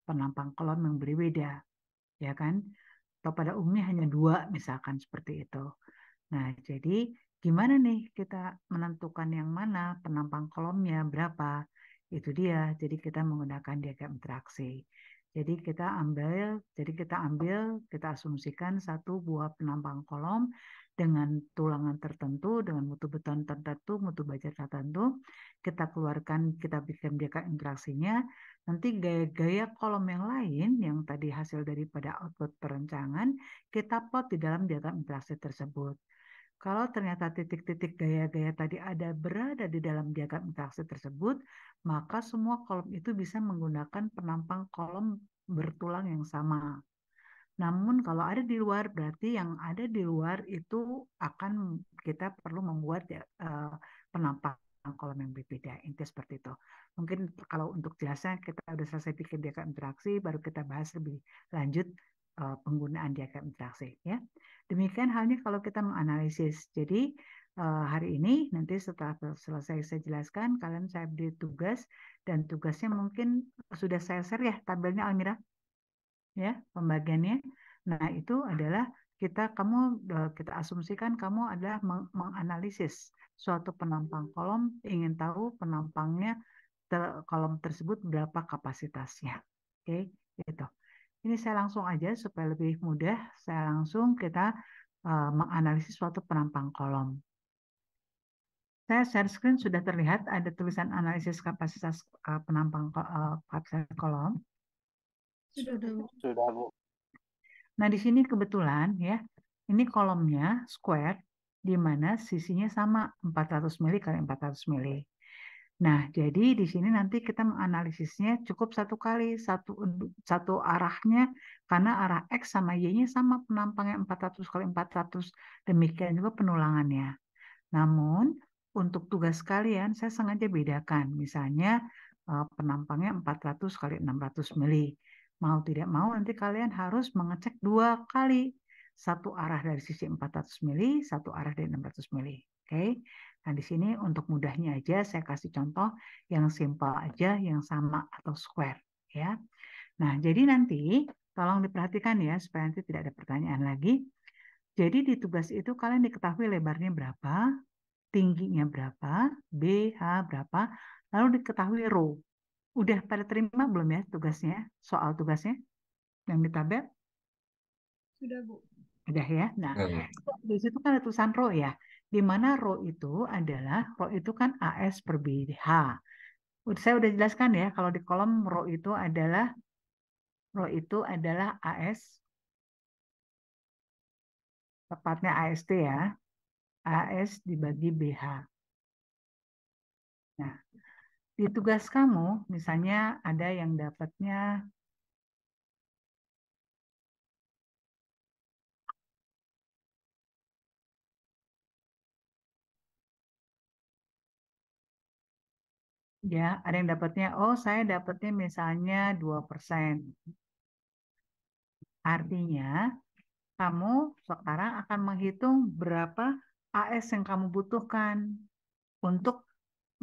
penampang kolom yang berbeda, ya kan? Atau pada umumnya hanya dua, misalkan seperti itu. Nah, jadi gimana nih kita menentukan yang mana penampang kolomnya berapa? Itu dia. Jadi kita menggunakan diagram interaksi. Kita asumsikan satu buah penampang kolom dengan tulangan tertentu, dengan mutu beton tertentu, mutu baja tertentu. Kita keluarkan, kita bikin diagram interaksinya. Nanti gaya-gaya kolom yang lain, yang tadi hasil daripada output perencangan, kita plot di dalam diagram interaksi tersebut. Kalau ternyata titik-titik gaya-gaya tadi berada di dalam diagram interaksi tersebut, maka semua kolom itu bisa menggunakan penampang kolom bertulang yang sama. Namun kalau ada di luar, berarti yang ada di luar itu akan kita perlu membuat penampang kolom yang berbeda. Intinya seperti itu. Mungkin kalau untuk jelasnya kita sudah selesai bikin diagram interaksi, baru kita bahas lebih lanjut penggunaan diagram interaksi. Ya. Demikian halnya kalau kita menganalisis. Jadi hari ini nanti setelah selesai saya jelaskan, kalian saya beri tugas dan tugasnya mungkin sudah saya share ya tabelnya Almira. Ya, pembagiannya. Nah, itu adalah kita asumsikan kamu adalah menganalisis suatu penampang kolom, ingin tahu penampangnya kolom tersebut berapa kapasitasnya. Oke, gitu. Ini saya langsung aja supaya lebih mudah, saya langsung kita menganalisis suatu penampang kolom. Saya share screen sudah terlihat ada tulisan analisis kapasitas penampang kapasitas kolom. Sudah, Bu. Sudah, Bu. Nah, di sini kebetulan ya, ini kolomnya square, di mana sisinya sama 400 mili kali 400 mili. Nah, jadi di sini nanti kita menganalisisnya cukup satu kali, satu arahnya, karena arah X sama Y-nya sama penampangnya 400 kali 400, demikian juga penulangannya. Namun, untuk tugas kalian, saya sengaja bedakan, misalnya penampangnya 400 kali 600 mili. Mau tidak mau nanti kalian harus mengecek dua kali. Satu arah dari sisi 400 mili, satu arah dari 600 mili. Oke. Nah, di sini untuk mudahnya aja saya kasih contoh yang simpel aja, yang sama atau square. Ya. Nah, jadi nanti tolong diperhatikan ya, supaya nanti tidak ada pertanyaan lagi. Jadi di tugas itu kalian diketahui lebarnya berapa, tingginya berapa, BH berapa, lalu diketahui rho. Udah pada terima belum ya tugasnya, soal tugasnya yang di tabel? Sudah, Bu. Udah ya. Nah, di situ kan ada tulisan rho ya. Di mana rho itu kan AS per BH. Saya udah jelaskan ya, kalau di kolom rho itu adalah AS, tepatnya AST ya. AS dibagi BH. Nah, di tugas kamu, misalnya ada yang dapatnya ya, ada yang dapatnya, oh saya dapatnya misalnya 2%. Artinya, kamu sekarang akan menghitung berapa AS yang kamu butuhkan untuk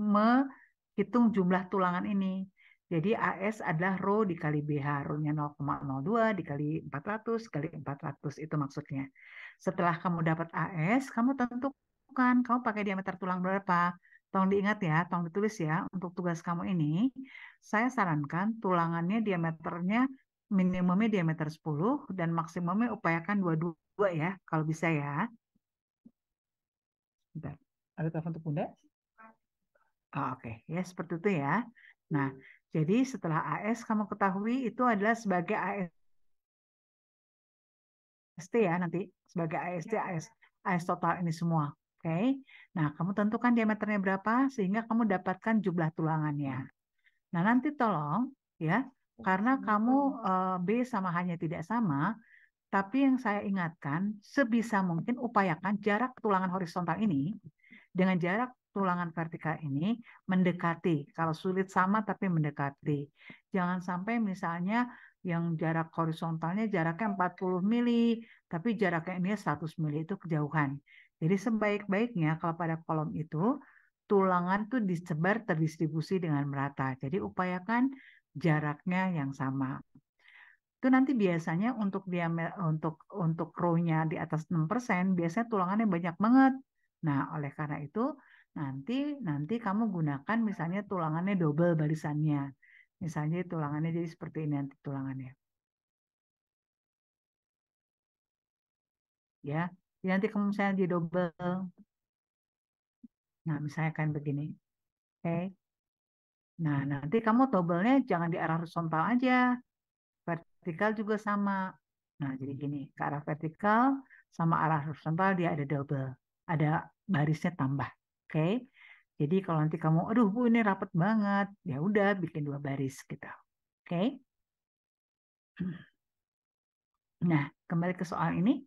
menghitung jumlah tulangan ini. Jadi AS adalah rho dikali BH. Rho-nya 0,02 dikali 400 kali 400 itu maksudnya. Setelah kamu dapat AS, kamu tentukan kamu pakai diameter tulang berapa. Tolong diingat ya, tolong ditulis ya. Untuk tugas kamu ini, saya sarankan tulangannya diameternya minimumnya diameter 10 dan maksimumnya upayakan 22 ya, kalau bisa ya. Bentar. Ada telepon untuk Bunda? Oke. Ya seperti itu ya. Nah, jadi setelah AS kamu ketahui itu adalah sebagai AST ya nanti, sebagai AST, AS total ini semua. Oke. Nah, kamu tentukan diameternya berapa sehingga kamu dapatkan jumlah tulangannya. Nah, nanti tolong ya, karena kamu B sama hanya tidak sama, tapi yang saya ingatkan, sebisa mungkin upayakan jarak tulangan horizontal ini dengan jarak tulangan vertikal ini mendekati. Kalau sulit sama tapi mendekati. Jangan sampai misalnya yang jarak horizontalnya jaraknya 40 mili, tapi jaraknya ini 100 mili, itu kejauhan. Jadi sebaik-baiknya kalau pada kolom itu, tulangan tuh disebar terdistribusi dengan merata. Jadi upayakan jaraknya yang sama. itu nanti biasanya untuk row-nya di atas 6%, biasanya tulangannya banyak banget. Nah, oleh karena itu nanti nanti kamu gunakan misalnya tulangannya double barisannya. Misalnya tulangannya jadi seperti ini nanti tulangannya. Ya. Jadi nanti kamu misalnya di double. Nah, misalnya kan begini. Oke. Nah, nanti kamu double-nya jangan di arah horizontal aja. Vertikal juga sama. Nah, jadi gini, ke arah vertikal sama arah horizontal dia ada double. Ada barisnya tambah. Oke. Jadi kalau nanti kamu, aduh Bu ini rapet banget, ya udah bikin 2 baris gitu. Oke. Nah, kembali ke soal ini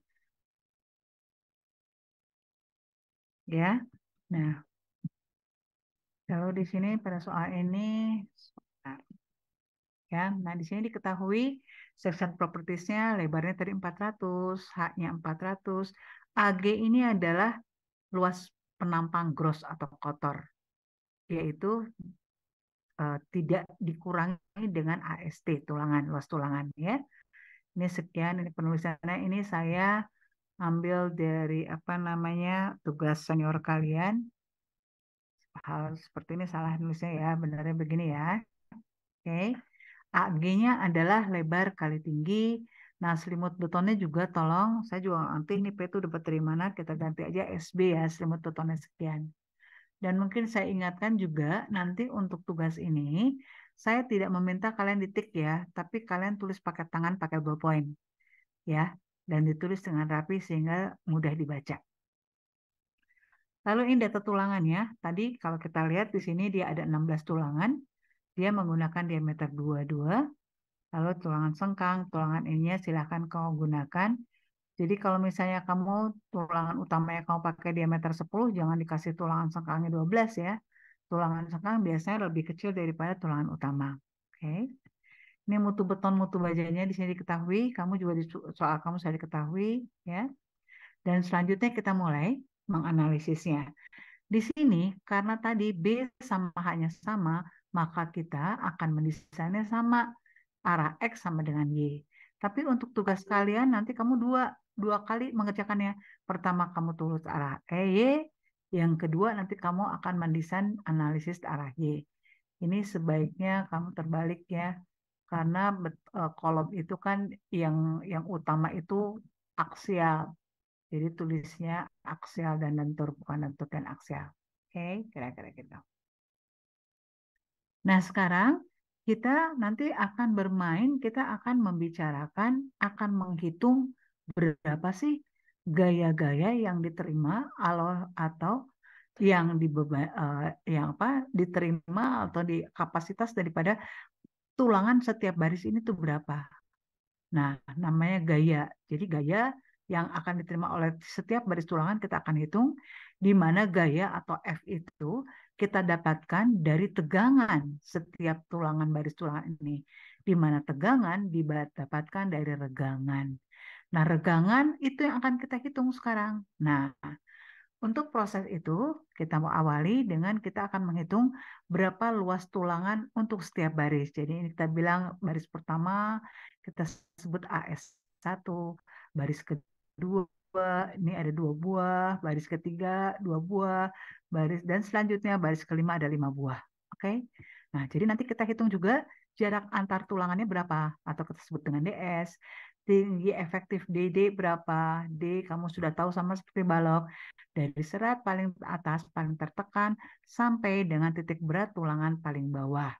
ya. Nah, kalau di sini pada soal ini sebentar, ya. Nah, di sini diketahui section propertiesnya lebarnya tadi 400, H-nya 400, AG ini adalah luas penampang gross atau kotor, yaitu tidak dikurangi dengan AST tulangan, luas tulangan ya. Ini sekian, ini penulisannya ini saya ambil dari apa namanya tugas senior kalian. Hal seperti ini salah nulisnya ya, benarnya begini ya. Oke. AG-nya adalah lebar kali tinggi. Nah, selimut betonnya juga tolong, saya juga nanti ini P itu dapat dari mana, kita ganti aja SB ya, selimut betonnya sekian. Dan mungkin saya ingatkan juga nanti untuk tugas ini, saya tidak meminta kalian ditik ya, tapi kalian tulis pakai tangan pakai ballpoint ya, dan ditulis dengan rapi sehingga mudah dibaca. Lalu ini data tulangannya, tadi kalau kita lihat di sini dia ada 16 tulangan, dia menggunakan diameter 22, lalu tulangan sengkang, tulangan ininya silahkan kamu gunakan. Jadi kalau misalnya kamu tulangan utamanya kamu pakai diameter 10, jangan dikasih tulangan sengkangnya 12 ya. Tulangan sengkang biasanya lebih kecil daripada tulangan utama. Oke. Ini mutu beton, mutu bajanya di sini diketahui, kamu juga di soal kamu sudah diketahui ya. Dan selanjutnya kita mulai menganalisisnya. Di sini karena tadi B sama H-nya sama, maka kita akan mendesainnya sama. Arah X sama dengan Y. Tapi untuk tugas kalian nanti kamu dua kali mengerjakannya. Pertama kamu tulis arah Y, yang kedua nanti kamu akan mendesain analisis arah Y. Ini sebaiknya kamu terbalik ya, karena kolom itu kan yang utama itu aksial. Jadi tulisnya aksial dan lentur, bukan lentur dan aksial. Oke, kira-kira gitu. Nah, sekarang kita nanti akan bermain, kita akan membicarakan, akan menghitung berapa sih gaya-gaya yang diterima atau yang yang apa diterima atau di kapasitas daripada tulangan setiap baris ini tuh berapa. Nah, namanya gaya. Jadi gaya yang akan diterima oleh setiap baris tulangan kita akan hitung, di mana gaya atau F itu kita dapatkan dari tegangan setiap tulangan baris tulangan ini. Di mana tegangan didapatkan dari regangan. Nah, regangan itu yang akan kita hitung sekarang. Nah, untuk proses itu, kita mau awali dengan kita akan menghitung berapa luas tulangan untuk setiap baris. Jadi ini kita bilang baris pertama kita sebut AS1, baris kedua ini ada 2 buah, baris ketiga 2 buah, baris dan selanjutnya baris kelima ada 5 buah. Oke. Nah, jadi nanti kita hitung juga jarak antar tulangannya berapa atau kita sebut dengan DS. Tinggi efektif DD berapa? D kamu sudah tahu sama seperti balok. Dari serat paling atas, paling tertekan, sampai dengan titik berat tulangan paling bawah.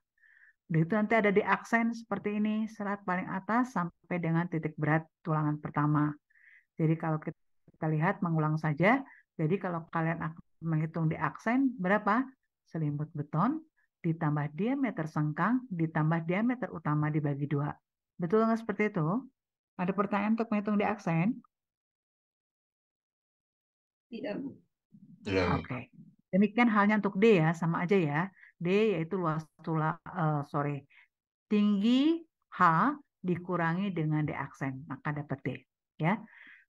Dan itu nanti ada di aksen seperti ini, serat paling atas sampai dengan titik berat tulangan pertama. Jadi kalau kita lihat, mengulang saja, jadi kalau kalian akan menghitung di aksen, berapa? Selimut beton, ditambah diameter sengkang, ditambah diameter utama dibagi 2. Betul nggak seperti itu? Ada pertanyaan untuk menghitung di aksen? Tidak, Bu. Oke. Demikian halnya untuk D ya, sama aja ya. D yaitu luas tinggi H dikurangi dengan D aksen, maka dapat D. Ya.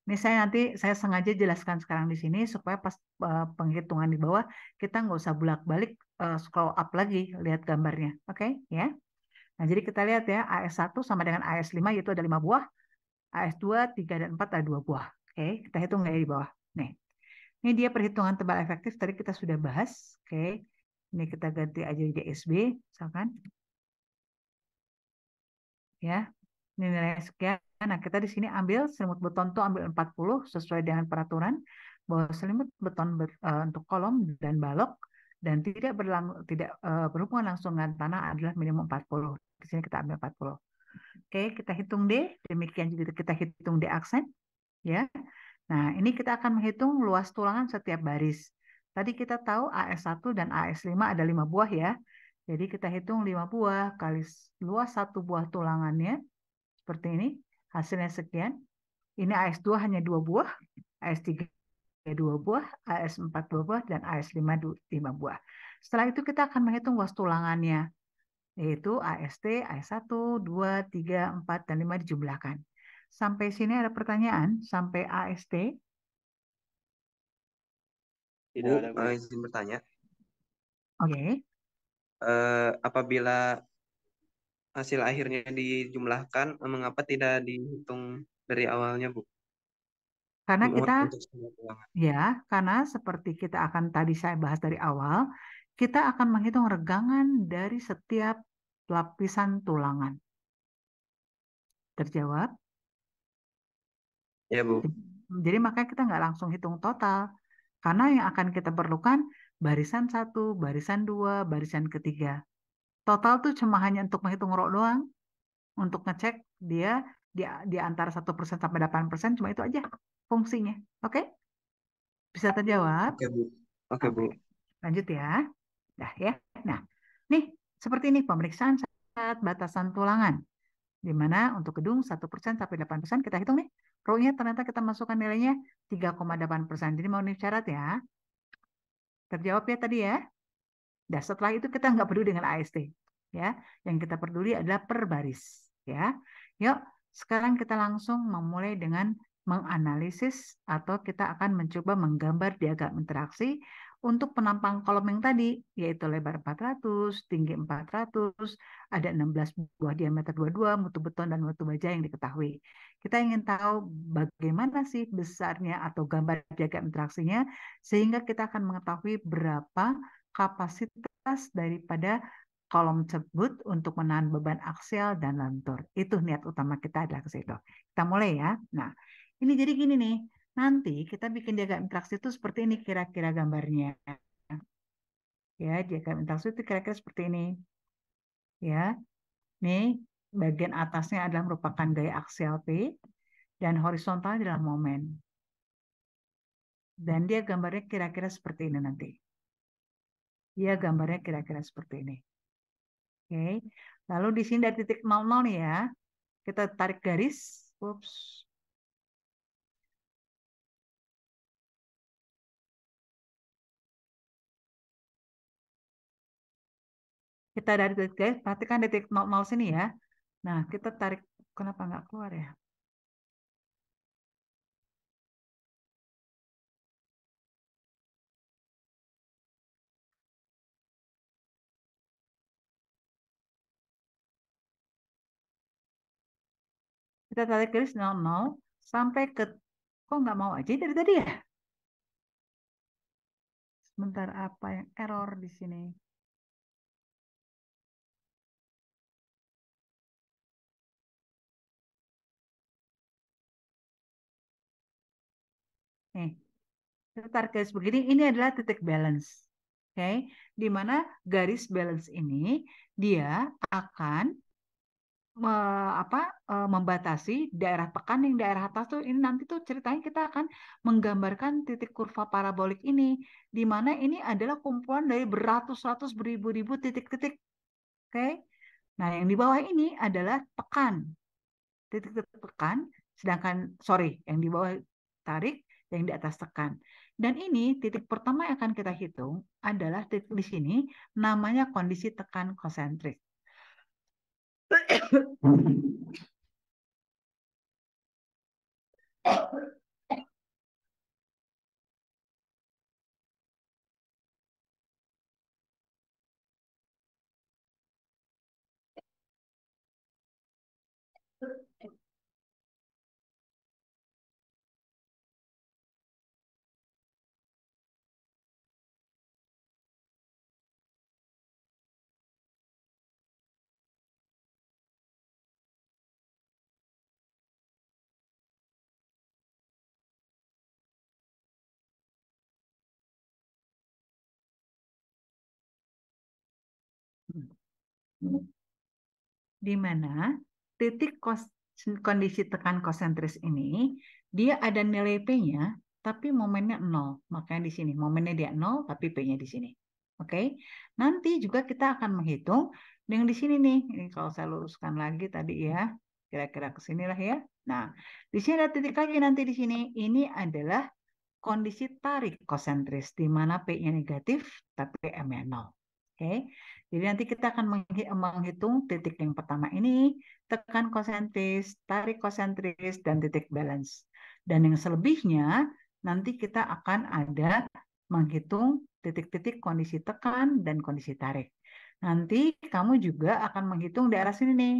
Ini saya sengaja jelaskan sekarang di sini supaya pas penghitungan di bawah kita nggak usah bolak-balik scroll up lagi lihat gambarnya. Oke, ya. Nah, jadi kita lihat ya, AS1 sama dengan AS5 yaitu ada 5 buah, AS2, 3, dan 4 ada 2 buah. Oke, kita hitung ya di bawah. Nih, ini dia perhitungan tebal efektif, tadi kita sudah bahas. Oke, ini kita ganti aja di DSB, misalkan. Ya, ini nilai sekian. Nah, kita di sini ambil selimut beton tuh ambil 40 sesuai dengan peraturan bahwa selimut beton untuk kolom dan balok dan tidak berhubungan langsung dengan tanah adalah minimum 40. Di sini kita ambil 40. Oke, kita hitung D. Demikian juga kita hitung D aksen, ya. Nah, ini kita akan menghitung luas tulangan setiap baris. Tadi kita tahu AS1 dan AS5 ada 5 buah ya. Jadi kita hitung 5 buah kali luas satu buah tulangannya seperti ini. Hasilnya sekian. Ini AS2 hanya 2 buah, AS3 2 buah, AS4 2 buah, dan AS5 5 buah. Setelah itu kita akan menghitung luas tulangannya, yaitu AST, AS1, 2, 3, 4, dan 5 dijumlahkan. Sampai sini ada pertanyaan, sampai AST. Tidak ada, Bu. Izin bertanya. Oke. Apabila hasil akhirnya dijumlahkan, mengapa tidak dihitung dari awalnya, Bu? Karena kita, Untuk semua tulangan. ya, karena seperti kita akan tadi saya bahas dari awal, kita akan menghitung regangan dari setiap lapisan tulangan. Terjawab? Ya, Bu. Jadi makanya kita nggak langsung hitung total. Karena yang akan kita perlukan barisan 1, barisan 2, barisan ketiga. Total tuh cuma hanya untuk menghitung rok doang. Untuk ngecek dia di antara 1% sampai 8%, cuma itu aja fungsinya. Oke? Bisa terjawab? Oke, Bu. Oke, Bu. Lanjut ya. Dah ya. Nah, nih seperti ini pemeriksaan syarat batasan tulangan. Di mana untuk gedung 1% sampai 8% kita hitung nih. Rho-nya ternyata kita masukkan nilainya 3,8%. Jadi mau nih syarat ya. Terjawab ya tadi ya. Nah, setelah itu kita nggak peduli dengan AST. Ya, yang kita peduli adalah per baris. Ya, yuk sekarang kita langsung memulai dengan menganalisis atau kita akan mencoba menggambar diagram interaksi untuk penampang kolom yang tadi, yaitu lebar 400, tinggi 400, ada 16 buah diameter 22, mutu beton dan mutu baja yang diketahui. Kita ingin tahu bagaimana sih besarnya atau gambar diagram interaksinya, sehingga kita akan mengetahui berapa kapasitas daripada kolom tersebut untuk menahan beban aksial dan lentur. Itu niat utama kita adalah ke situ. Kita mulai ya. Nah, ini jadi gini nih. Nanti kita bikin diagram interaksi itu seperti ini kira-kira gambarnya. Ya, diagram interaksi itu kira-kira seperti ini. Ya, nih bagian atasnya adalah merupakan gaya aksial P dan horizontal adalah momen. Dan dia gambarnya kira-kira seperti ini nanti. Dia gambarnya kira-kira seperti ini. Oke. Lalu di sini dari titik 00 nih ya. Kita tarik garis. Ups. Kita dari titik garis, perhatikan titik 00 sini ya. Nah, kita tarik, kenapa nggak keluar ya? Kita tarik garis 00 sampai ke, kok nggak mau aja dari tadi ya? Sebentar, apa yang error di sini? Nih, kita tarik garis begini, ini adalah titik balance. Oke, di mana garis balance ini dia akan membatasi daerah tekan yang daerah atas tuh ini nanti tuh ceritanya kita akan menggambarkan titik kurva parabolik ini di mana ini adalah kumpulan dari beratus-ratus beribu-ribu titik-titik. Oke. Nah, yang di bawah ini adalah tekan. Titik-titik tekan, sedangkan yang di bawah tarik, yang di atas tekan. Dan ini titik pertama yang akan kita hitung adalah titik di sini namanya kondisi tekan konsentrik. Di mana titik kondisi tekan konsentris ini dia ada nilai P-nya tapi momennya 0. Makanya di sini momennya dia 0 tapi P-nya di sini. Oke. Nanti juga kita akan menghitung dengan di sini nih. Ini kalau saya luruskan lagi tadi ya. Kira-kira ke sinilah ya. Nah, di sini ada titik lagi nanti di sini. Ini adalah kondisi tarik konsentris di mana P-nya negatif tapi M-nya 0. Oke. Jadi nanti kita akan menghitung titik yang pertama ini, tekan konsentris, tarik konsentris, dan titik balance. Dan yang selebihnya, nanti kita akan ada menghitung titik-titik kondisi tekan dan kondisi tarik. Nanti kamu juga akan menghitung di arah sini nih.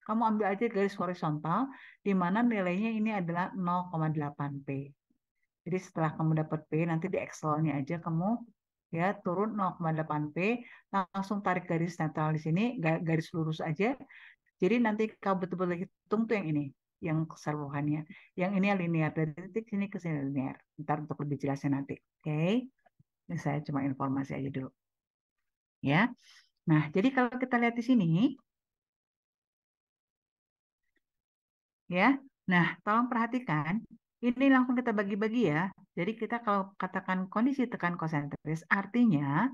Kamu ambil aja garis horizontal, di mana nilainya ini adalah 0,8 P. Jadi setelah kamu dapat P, nanti di Excel-nya aja kamu ya turun 0,8 P, langsung tarik garis netral di sini, garis lurus aja. Jadi nanti kamu betul-betul hitung tuh yang ini, yang keseluruhannya. Yang ini linear, dari titik sini ke sini linear. Ntar untuk lebih jelasnya nanti. Oke. Ini saya cuma informasi aja dulu. Ya. Nah, jadi kalau kita lihat di sini, ya. Nah, tolong perhatikan, ini langsung kita bagi-bagi ya. Jadi kita kalau katakan kondisi tekan konsentris, artinya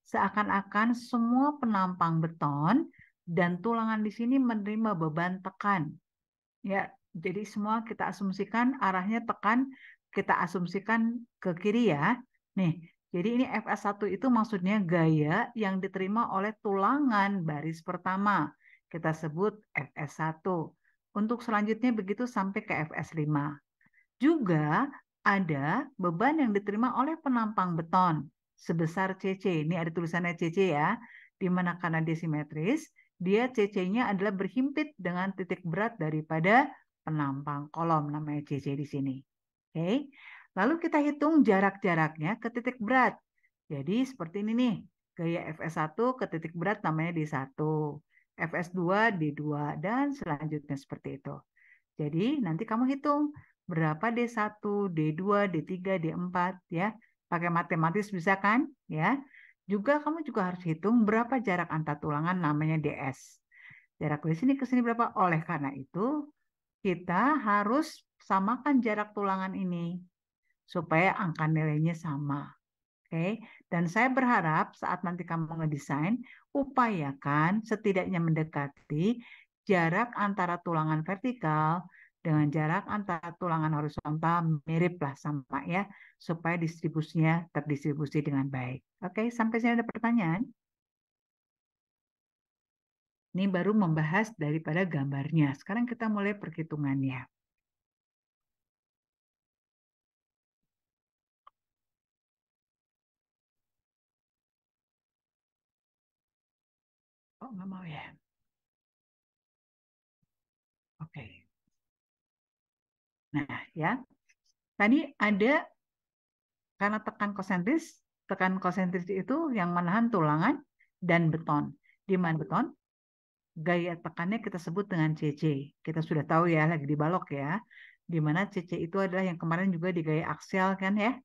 seakan-akan semua penampang beton dan tulangan di sini menerima beban tekan. Ya, jadi semua kita asumsikan arahnya tekan, kita asumsikan ke kiri ya. Nih, jadi ini FS1 itu maksudnya gaya yang diterima oleh tulangan baris pertama. Kita sebut FS1. Untuk selanjutnya begitu sampai ke FS5. Juga ada beban yang diterima oleh penampang beton sebesar CC. Ini ada tulisannya CC ya, di mana karena dia simetris, dia CC-nya adalah berhimpit dengan titik berat daripada penampang kolom, namanya CC di sini. Oke. Lalu kita hitung jarak-jaraknya ke titik berat. Jadi seperti ini nih, gaya FS1 ke titik berat namanya D1, FS2 D2, dan selanjutnya seperti itu. Jadi nanti kamu hitung berapa D1, D2, D3, D4 ya. Pakai matematis bisa kan? Ya. Juga kamu juga harus hitung berapa jarak antar tulangan namanya DS. Jarak dari sini ke sini berapa? Oleh karena itu, kita harus samakan jarak tulangan ini supaya angka nilainya sama. Oke, dan saya berharap saat nanti kamu ngedesain, upayakan setidaknya mendekati jarak antara tulangan vertikal dengan jarak antara tulangan horizontal mirip lah sama ya, supaya distribusinya terdistribusi dengan baik. Oke, sampai sini ada pertanyaan? Ini baru membahas daripada gambarnya. Sekarang kita mulai perhitungannya. Oh, nggak mau ya? Oke. Nah, ya. Tadi ada karena tekan konsentris itu yang menahan tulangan dan beton. Di mana beton? Gaya tekannya kita sebut dengan CC. Kita sudah tahu ya, lagi di balok ya. Di mana CC itu adalah yang kemarin juga di gaya aksial kan ya.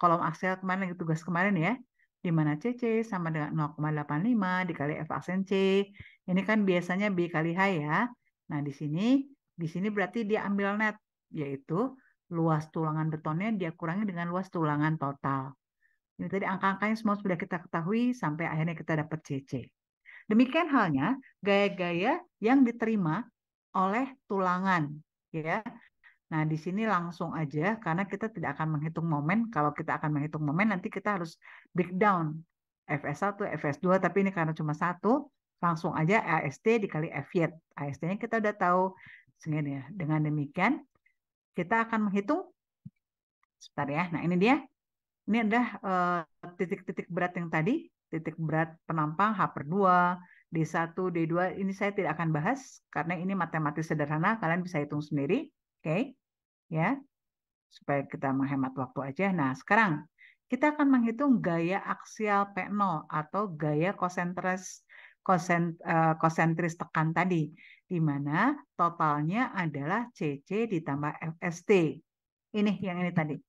Kolom aksial kemarin lagi tugas kemarin ya. Di mana CC sama dengan 0,85 dikali F aksen C. Ini kan biasanya B kali H ya. Nah, di sini berarti dia ambil net, yaitu luas tulangan betonnya dia kurangi dengan luas tulangan total. Ini tadi angka-angkanya semua sudah kita ketahui sampai akhirnya kita dapat CC. Demikian halnya gaya-gaya yang diterima oleh tulangan, ya. Nah, di sini langsung aja karena kita tidak akan menghitung momen. Kalau kita akan menghitung momen, nanti kita harus breakdown FS1, FS2, tapi ini karena cuma satu, langsung aja AST dikali FY. AST-nya kita udah tahu. Segini ya. Dengan demikian, kita akan menghitung. Sebentar ya. Nah, ini dia. Ini adalah titik-titik berat yang tadi, titik berat penampang H/2, D1, D2 ini saya tidak akan bahas karena ini matematis sederhana, kalian bisa hitung sendiri. Oke. Ya. Supaya kita menghemat waktu aja. Nah, sekarang kita akan menghitung gaya aksial P0 atau gaya konsentris tekan tadi, di mana totalnya adalah CC ditambah FST. Ini yang ini tadi.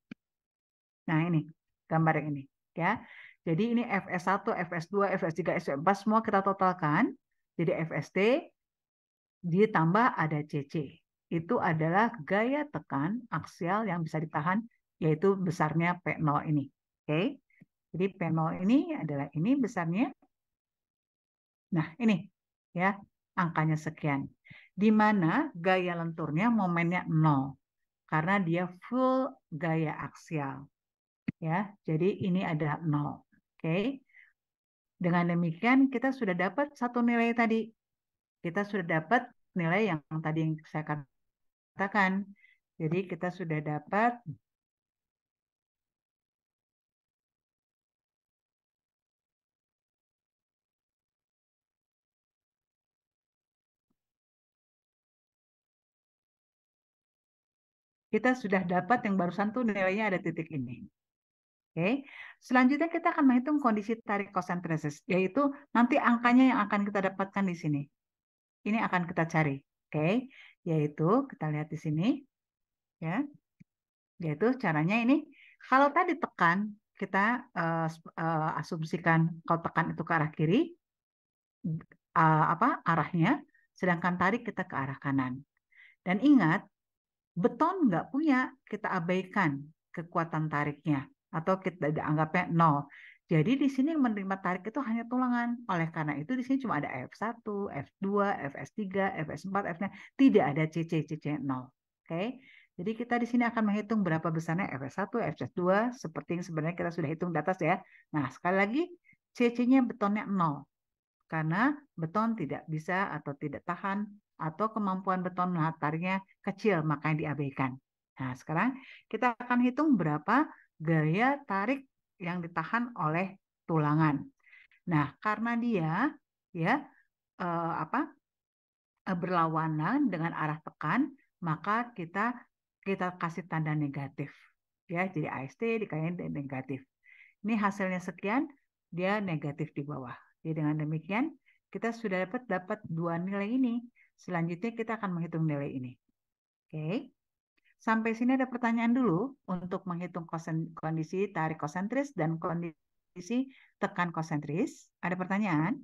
Nah, ini gambar yang ini. Ya. Jadi ini FS1, FS2, FS3, FS4 semua kita totalkan. Jadi FST ditambah ada CC. Itu adalah gaya tekan aksial yang bisa ditahan, yaitu besarnya P0 ini. Oke. Jadi P0 ini adalah ini besarnya. Nah, ini ya, angkanya sekian. Di mana gaya lenturnya momennya 0 karena dia full gaya aksial. Ya, jadi ini ada 0. Oke. Dengan demikian kita sudah dapat satu nilai tadi. Kita sudah dapat nilai yang tadi yang saya katakan. Jadi kita sudah dapat yang barusan tuh nilainya ada titik ini. Oke. Selanjutnya kita akan menghitung kondisi tarik konsentrisis, yaitu nanti angkanya yang akan kita dapatkan di sini. Ini akan kita cari. Oke. Yaitu kita lihat di sini ya. Yaitu caranya ini, kalau tadi tekan, kita asumsikan kalau tekan itu ke arah kiri, arahnya, sedangkan tarik kita ke arah kanan. Dan ingat, beton nggak punya, kita abaikan kekuatan tariknya, atau kita anggapnya 0. Jadi di sini yang menerima tarik itu hanya tulangan. Oleh karena itu di sini cuma ada F1, F2, Fs3, Fs4, F9, tidak ada CC 0. Oke. Jadi kita di sini akan menghitung berapa besarnya Fs1, Fs2, seperti yang sebenarnya kita sudah hitung di atas ya. Nah, sekali lagi CC-nya betonnya 0. Karena beton tidak bisa atau tidak tahan, atau kemampuan beton menahan tariknya kecil, makanya diabaikan. Nah, sekarang kita akan hitung berapa gaya tarik yang ditahan oleh tulangan. Nah, karena dia ya berlawanan dengan arah tekan, maka kita kasih tanda negatif. Ya, jadi AST dikalikan negatif. Ini hasilnya sekian, dia negatif di bawah. Jadi dengan demikian kita sudah dapat dua nilai ini. Selanjutnya kita akan menghitung nilai ini. Oke. Sampai sini ada pertanyaan dulu untuk menghitung kondisi tarik konsentris dan kondisi tekan konsentris. Ada pertanyaan?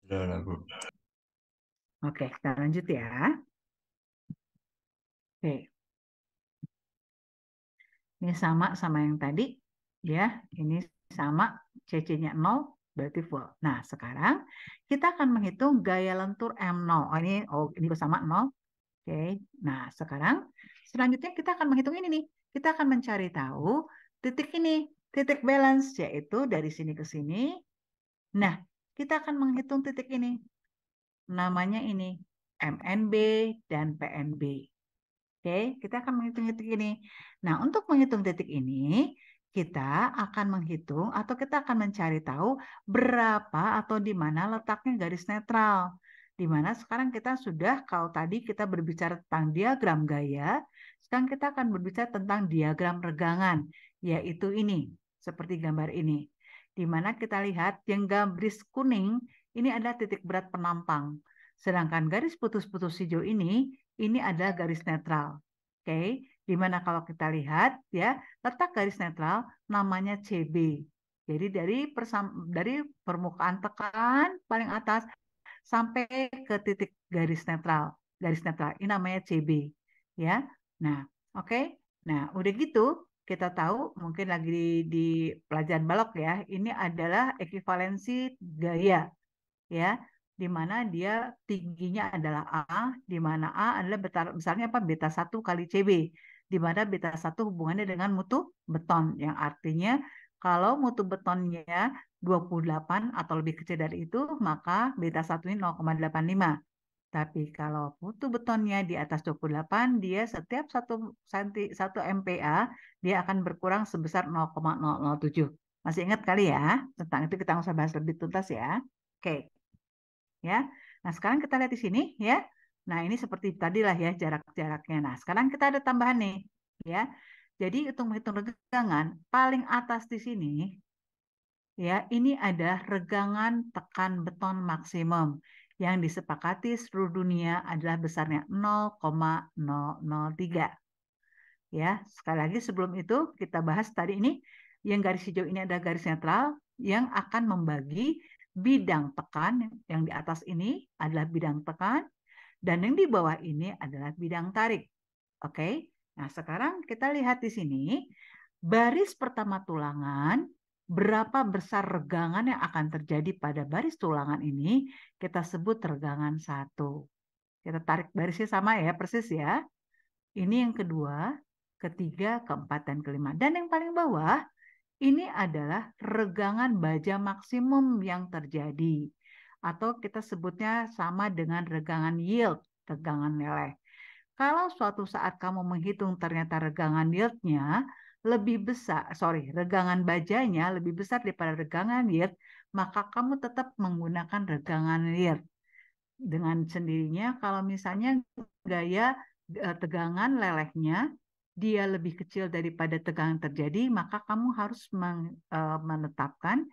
Sudah, Bu. Oke, kita lanjut ya. Oke. Ini sama yang tadi. Ya, ini sama, CC-nya 0, berarti full. Nah, sekarang kita akan menghitung gaya lentur M0. Ini bersama 0. Oke. Nah, sekarang selanjutnya kita akan menghitung ini nih. Kita akan mencari tahu titik ini, titik balance, yaitu dari sini ke sini. Nah, kita akan menghitung titik ini. Namanya ini MNB dan PNB. Oke, kita akan menghitung titik ini. Nah, untuk menghitung titik ini, kita akan menghitung atau kita akan mencari tahu berapa atau di mana letaknya garis netral. Di mana sekarang kita sudah, kalau tadi kita berbicara tentang diagram gaya, sekarang kita akan berbicara tentang diagram regangan, yaitu ini, seperti gambar ini. Di mana kita lihat yang garis kuning, ini adalah titik berat penampang. Sedangkan garis putus-putus hijau ini adalah garis netral. Oke, di mana kalau kita lihat ya, letak garis netral namanya CB. Jadi dari permukaan tekan paling atas sampai ke titik garis netral. Garis netral ini namanya CB, ya. Nah, oke. Nah, udah gitu kita tahu mungkin lagi di pelajaran balok ya. Ini adalah ekivalensi gaya, ya, di mana dia tingginya adalah A, di mana A adalah misalnya apa, beta 1 kali CB, di mana beta 1 hubungannya dengan mutu beton, yang artinya kalau mutu betonnya 28 atau lebih kecil dari itu, maka beta 1 ini 0,85. Tapi kalau mutu betonnya di atas 28, dia setiap 1 MPa, dia akan berkurang sebesar 0,007. Masih ingat kali ya? Tentang itu kita nggak usah bahas lebih tuntas ya. Oke. Ya. Nah, sekarang kita lihat di sini ya. Nah, ini seperti tadi lah ya jarak-jaraknya. Nah, sekarang kita ada tambahan nih ya. Jadi untuk menghitung regangan paling atas di sini ya, ini ada regangan tekan beton maksimum yang disepakati seluruh dunia adalah besarnya 0,003. Ya, sekali lagi sebelum itu kita bahas tadi ini yang garis hijau ini ada garis netral yang akan membagi bidang tekan yang di atas ini adalah bidang tekan dan yang di bawah ini adalah bidang tarik. Oke. Nah, sekarang kita lihat di sini baris pertama tulangan berapa besar regangan yang akan terjadi pada baris tulangan ini kita sebut regangan 1. Kita tarik barisnya sama ya, persis ya. Ini yang kedua, ketiga, keempat, dan kelima. Dan yang paling bawah, ini adalah regangan baja maksimum yang terjadi. Atau kita sebutnya sama dengan regangan yield, regangan leleh. Kalau suatu saat kamu menghitung ternyata regangan yieldnya lebih besar, regangan bajanya lebih besar daripada regangan yield, maka kamu tetap menggunakan regangan yield. Dengan sendirinya kalau misalnya gaya tegangan lelehnya dia lebih kecil daripada tegangan terjadi, maka kamu harus menetapkan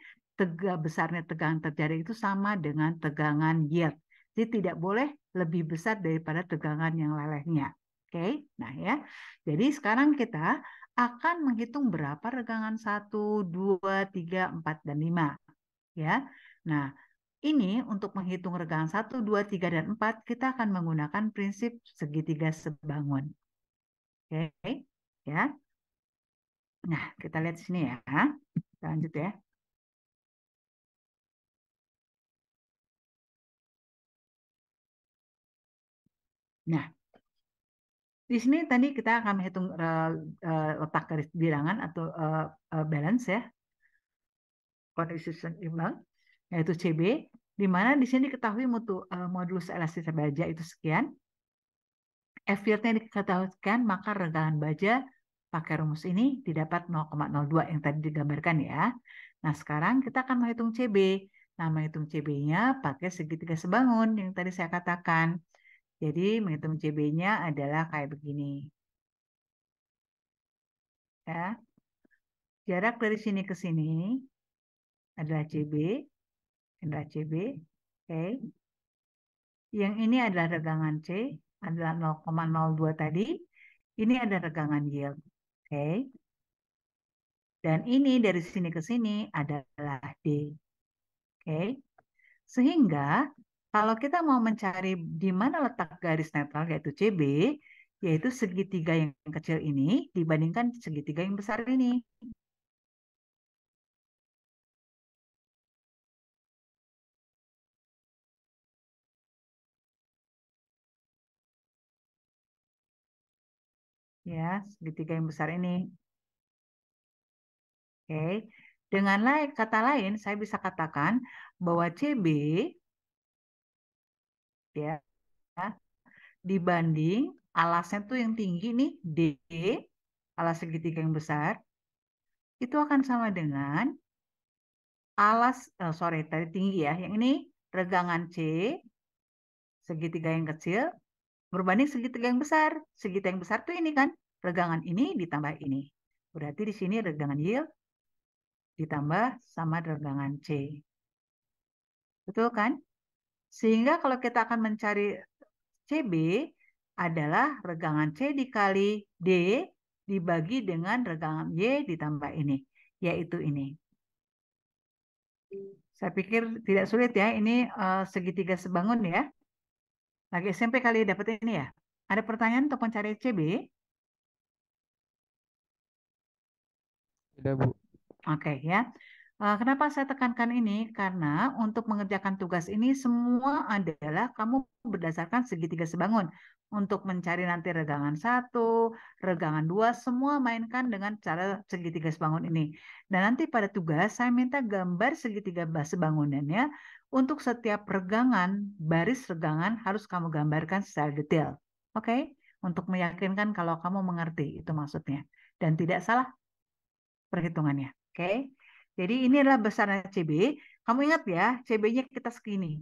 besarnya tegangan terjadi itu sama dengan tegangan yield. Jadi tidak boleh lebih besar daripada tegangan yang lelehnya. Oke, nah ya. Jadi sekarang kita akan menghitung berapa regangan 1, 2, 3, 4, dan 5. Ya. Nah, ini untuk menghitung regangan 1, 2, 3, dan 4, kita akan menggunakan prinsip segitiga sebangun. Oke, ya. Nah, kita lihat sini ya. Kita lanjut ya. Nah, di sini tadi kita akan menghitung letak garis bilangan atau balance ya. Kondisi seimbang, yaitu CB, di mana di sini diketahui modulus elastis baja itu sekian. F-yieldnya diketahuikan, maka regangan baja pakai rumus ini didapat 0,02 yang tadi digambarkan ya. Nah, sekarang kita akan menghitung CB. Nah, menghitung CB-nya pakai segitiga sebangun yang tadi saya katakan. Jadi, menghitung CB-nya adalah kayak begini. Ya. Jarak dari sini ke sini adalah CB. Adalah CB. Oke. Yang ini adalah regangan C, adalah 0,02 tadi. Ini ada regangan yield. Oke. Dan ini dari sini ke sini adalah D. Oke. Sehingga kalau kita mau mencari di mana letak garis netral yaitu CB, yaitu segitiga yang kecil ini dibandingkan segitiga yang besar ini. Ya, segitiga yang besar ini. Oke. Dengan kata lain, saya bisa katakan bahwa CB ya dibanding alasnya tuh yang tinggi nih D, alas segitiga yang besar, itu akan sama dengan alas, tadi tinggi ya, yang ini regangan C, segitiga yang kecil, berbanding segitiga yang besar. Segitiga yang besar tuh ini kan, regangan ini ditambah ini. Berarti di sini regangan yield ditambah sama regangan C. Betul kan? Sehingga kalau kita akan mencari CB adalah regangan C dikali D dibagi dengan regangan Y ditambah ini, yaitu ini. Saya pikir tidak sulit ya, ini segitiga sebangun ya. Lagi SMP kali dapat ini ya. Ada pertanyaan untuk mencari CB? Tidak, Bu. Oke ya. Kenapa saya tekankan ini? Karena untuk mengerjakan tugas ini semua adalah kamu berdasarkan segitiga sebangun. Untuk mencari nanti regangan 1, regangan 2, semua mainkan dengan cara segitiga sebangun ini. Dan nanti pada tugas saya minta gambar segitiga sebangunannya. Untuk setiap regangan, baris regangan harus kamu gambarkan secara detail. Oke? Untuk meyakinkan kalau kamu mengerti itu maksudnya. Dan tidak salah perhitungannya. Oke? Jadi ini adalah besarnya CB. Kamu ingat ya, CB-nya kita segini.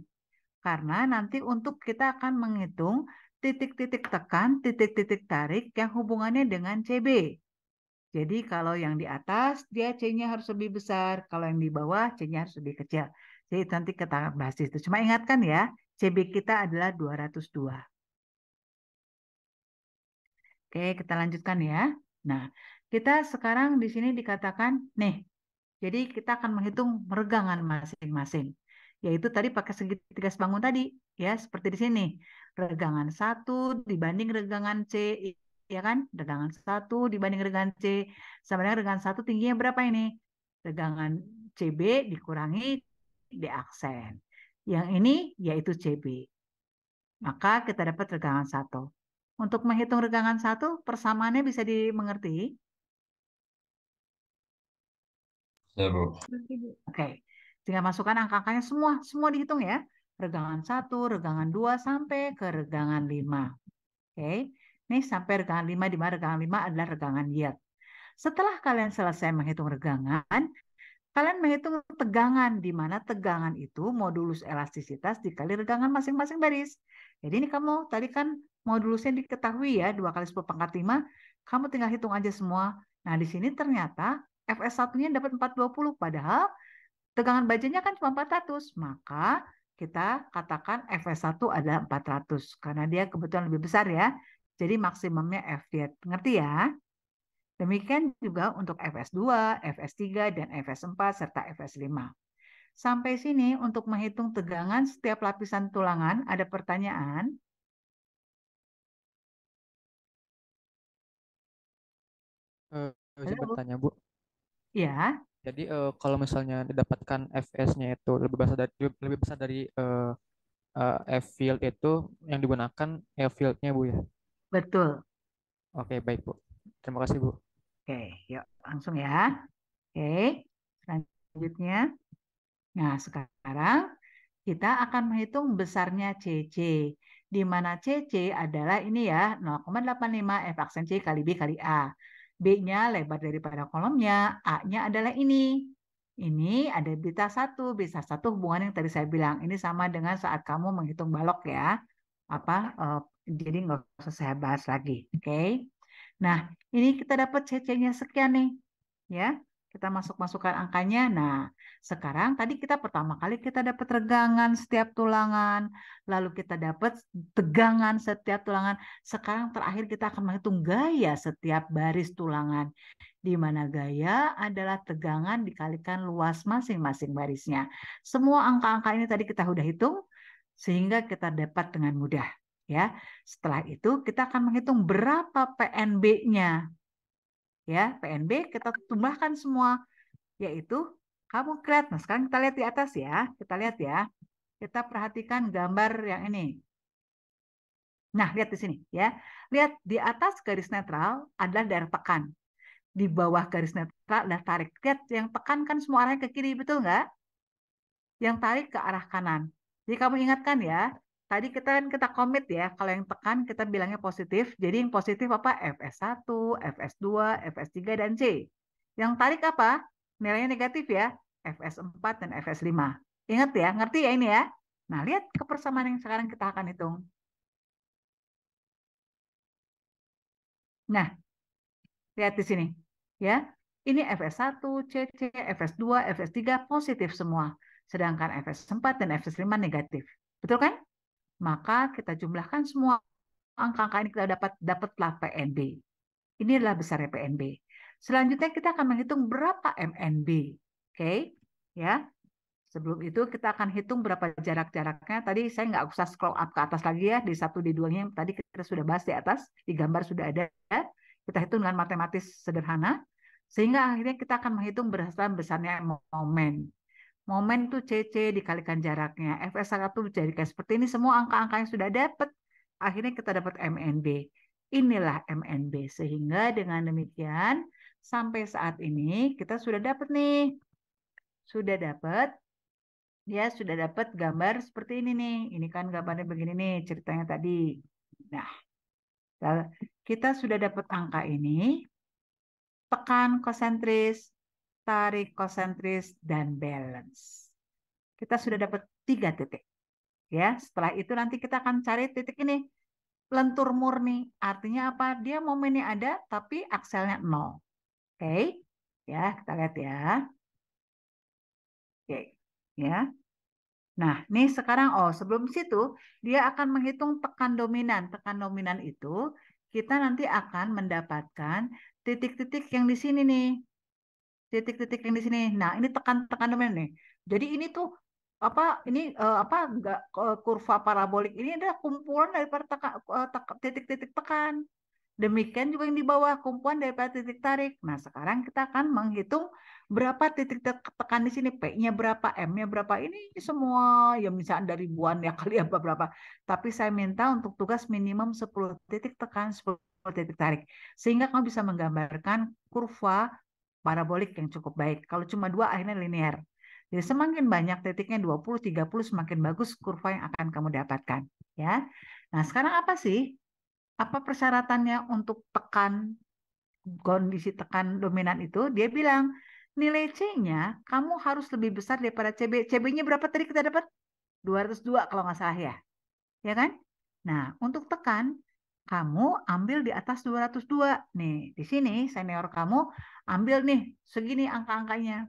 Karena nanti untuk kita akan menghitung titik-titik tekan, titik-titik tarik yang hubungannya dengan CB. Jadi kalau yang di atas, dia C-nya harus lebih besar. Kalau yang di bawah, C-nya harus lebih kecil. Jadi nanti kita bahas itu. Cuma ingatkan ya, CB kita adalah 202. Oke, kita lanjutkan ya. Nah, kita sekarang di sini dikatakan, nih, jadi kita akan menghitung regangan masing-masing. Yaitu tadi pakai segitiga sebangun tadi, ya, seperti di sini. Regangan 1 dibanding regangan C, ya kan? Regangan 1 dibanding regangan C. Sama dengan regangan 1 tingginya berapa ini? Regangan CB dikurangi D aksen. Yang ini yaitu CB. Maka kita dapat regangan 1. Untuk menghitung regangan 1, persamaannya bisa dimengerti? Ya, Bu. Berarti, Bu. Oke, tinggal masukkan angka-angkanya semua dihitung ya. Regangan 1, regangan 2, sampai ke regangan 5. Oke, ini sampai regangan 5, di mana regangan 5 adalah regangan yield. Setelah kalian selesai menghitung regangan, kalian menghitung tegangan, di mana tegangan itu modulus elastisitas dikali regangan masing-masing baris. Jadi ini kamu tadi kan modulusnya diketahui ya, 2 kali 10 pangkat 5, kamu tinggal hitung aja semua. Nah, di sini ternyata Fs1-nya dapat 420, padahal tegangan bajanya kan cuma 400. Maka kita katakan Fs1 adalah 400, karena dia kebetulan lebih besar ya. Jadi maksimumnya Fz. Ngerti ya? Demikian juga untuk Fs2, Fs3, dan Fs4, serta Fs5. Sampai sini untuk menghitung tegangan setiap lapisan tulangan, ada pertanyaan? Bisa Halo? bertanya, Bu. Ya, Jadi kalau misalnya didapatkan Fs-nya itu lebih besar dari F field itu yang digunakan F field-nya, Bu ya. betul. Oke, baik, Bu. Terima kasih, Bu. Oke, yuk langsung ya. Oke, selanjutnya. Nah, sekarang kita akan menghitung besarnya CC, di mana CC adalah ini ya, 0,85 F aksen C kali B kali A. B-nya lebar daripada kolomnya, A-nya adalah ini. Ini ada beta 1, beta 1 hubungan yang tadi saya bilang. Ini sama dengan saat kamu menghitung balok ya. Jadi nggak usah saya bahas lagi. Oke. Nah, ini kita dapat CC-nya sekian nih. Ya, kita masukkan angkanya. Nah, sekarang tadi kita pertama kali kita dapat regangan setiap tulangan, lalu kita dapat tegangan setiap tulangan. Sekarang terakhir kita akan menghitung gaya setiap baris tulangan, di mana gaya adalah tegangan dikalikan luas masing-masing barisnya. Semua angka-angka ini tadi kita sudah hitung, sehingga kita dapat dengan mudah. Ya, setelah itu kita akan menghitung berapa PNB-nya. Ya, PNB kita tambahkan semua, yaitu kamu lihat. Nah, sekarang kita lihat di atas ya. Kita lihat ya. Kita perhatikan gambar yang ini. Nah, lihat di sini ya. Lihat di atas garis netral adalah daerah tekan. Di bawah garis netral adalah tarik. Lihat yang tekan kan semua arahnya ke kiri, betul nggak? Yang tarik ke arah kanan. Jadi kamu ingatkan ya. Tadi kita komit ya. Kalau yang tekan kita bilangnya positif. Jadi yang positif apa? Fs1, Fs2, Fs3, dan C. Yang tarik apa? Nilainya negatif ya. Fs4 dan Fs5. Ingat ya, ngerti ya ini ya? Nah, lihat kepersamaan yang sekarang kita akan hitung. Nah, lihat di sini. Ya, ini Fs1, CC, Fs2, Fs3 positif semua. Sedangkan Fs4 dan Fs5 negatif. Betul kan? Maka kita jumlahkan semua angka-angka ini, kita dapatlah PNB. Ini adalah besarnya PNB. Selanjutnya kita akan menghitung berapa MNB. Oke, ya. Sebelum itu kita akan hitung berapa jarak-jaraknya. Tadi saya nggak usah scroll up ke atas lagi ya. Di 1, di 2-nya yang tadi kita sudah bahas di atas. Di gambar sudah ada. Kita hitung dengan matematis sederhana. Sehingga akhirnya kita akan menghitung berdasarkan besarnya momen. Momen itu CC dikalikan jaraknya. Fs1 dijadikan seperti ini. Semua angka-angka yang sudah dapat. Akhirnya kita dapat MNB. Inilah MNB. Sehingga dengan demikian, sampai saat ini kita sudah dapat nih. Sudah dapat. Ya, sudah dapat gambar seperti ini nih. Ini kan gambarnya begini nih, ceritanya tadi. Nah, kita sudah dapat angka ini. Tekan konsentris. tarik, konsentris, dan balance. Kita sudah dapat 3 titik. Ya, setelah itu nanti kita akan cari titik ini. Lentur murni. Artinya apa? Dia momennya ada, tapi akselnya 0. Oke. Ya, kita lihat ya. Oke. Ya. Nah, nih sekarang, sebelum situ, dia akan menghitung tekan dominan. Tekan dominan itu, kita nanti akan mendapatkan titik-titik yang di sini nih. Titik-titik yang di sini. Nah, ini tekan dominan nih. Jadi ini tuh kurva parabolik ini adalah kumpulan daripada titik-titik tekan. Demikian juga yang di bawah, kumpulan daripada titik tarik. Nah, sekarang kita akan menghitung berapa titik tekan di sini. P-nya berapa, M-nya berapa. Ini semua, ya misalnya ada ribuan ya kali apa berapa. Tapi saya minta untuk tugas minimum 10 titik tekan, 10 titik tarik. Sehingga kamu bisa menggambarkan kurva parabolik yang cukup baik. Kalau cuma 2, akhirnya linear. Jadi semakin banyak titiknya, 20, 30, semakin bagus kurva yang akan kamu dapatkan. Ya. Nah, sekarang apa sih? Apa persyaratannya untuk tekan kondisi tekan dominan itu? Dia bilang nilai C-nya kamu harus lebih besar daripada CB. CB-nya berapa tadi kita dapat? 202 kalau nggak salah ya. Ya kan? Nah, untuk tekan kamu ambil di atas 202. Nih, di sini senior kamu ambil nih segini angka-angkanya.